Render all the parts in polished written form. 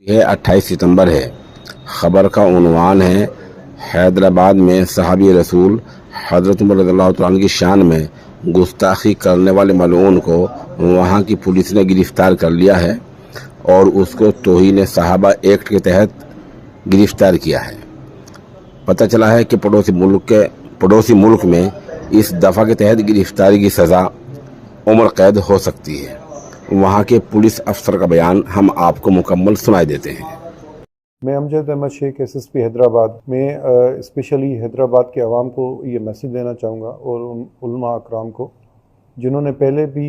यह 28 सितंबर है। ख़बर का उन्वान है, हैदराबाद में सहाबी रसूल हज़रत उमर रज़ियल्लाहु तआला अन्हु की शान में गुस्ताखी करने वाले मलऊन को वहाँ की पुलिस ने गिरफ्तार कर लिया है और उसको तौहीन सहाबा एक्ट के तहत गिरफ्तार किया है। पता चला है कि पड़ोसी मुल्क में इस दफ़ा के तहत गिरफ्तारी की सज़ा उम्र कैद हो सकती है। वहाँ के पुलिस अफसर का बयान हम आपको मुकम्मल सुनाई देते हैं। मैं अमजद अहमद शेख एसएसपी हैदराबाद में स्पेशली हैदराबाद के अवाम को ये मैसेज देना चाहूँगा और उन उलमा अकराम को जिन्होंने पहले भी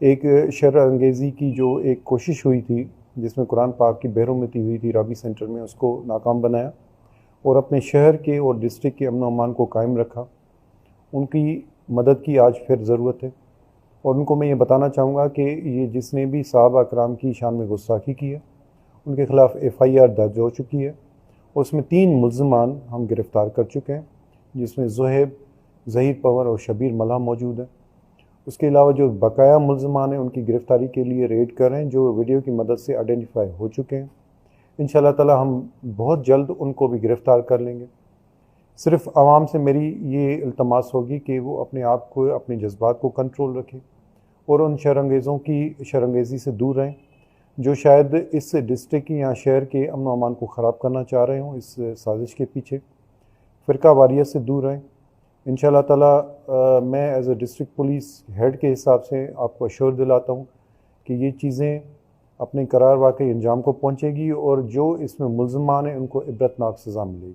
एक शर अंगेज़ी की जो एक कोशिश हुई थी जिसमें कुरान पाक की बेरुमती हुई थी राबी सेंटर में, उसको नाकाम बनाया और अपने शहर के और डिस्ट्रिक्ट के अमन अमान को कायम रखा। उनकी मदद की आज फिर ज़रूरत है और उनको मैं ये बताना चाहूँगा कि ये जिसने भी साहबा अकराम की शान में गुस्ताखी की है उनके ख़िलाफ़ FIR दर्ज हो चुकी है और उसमें 3 मुल्ज़मान हम गिरफ़्तार कर चुके हैं, जिसमें ज़ुहैब, ज़हीर पंवर और शबीर मल्लाह मौजूद हैं। उसके अलावा जो बकाया मुल्ज़मान हैं उनकी गिरफ़्तारी के लिए रेड कर रहे हैं, जो वीडियो की मदद से आइडेंटिफाई हो चुके हैं। इंशाअल्लाह ताला हम बहुत जल्द उनको भी गिरफ़्तार कर लेंगे। सिर्फ़ आवाम से मेरी ये इल्तमास होगी कि वो अपने आप को, अपने जज्बात को कंट्रोल रखें और उन शरअंगेज़ों की शरअंगेज़ी से दूर रहें जो शायद इस डिस्ट्रिक्ट या शहर के अमन व अमान को ख़राब करना चाह रहे हों। इस साजिश के पीछे फ़िरका वारियत से दूर रहें। इंशाअल्लाह ताला मैं as a district police head के हिसाब से आपको अश्योर दिलाता हूँ कि ये चीज़ें अपने करार वाक़ई अंजाम को पहुँचेगी और जो इसमें मुल्ज़मान हैं उनको इबरतनाक सज़ा मिलेगी।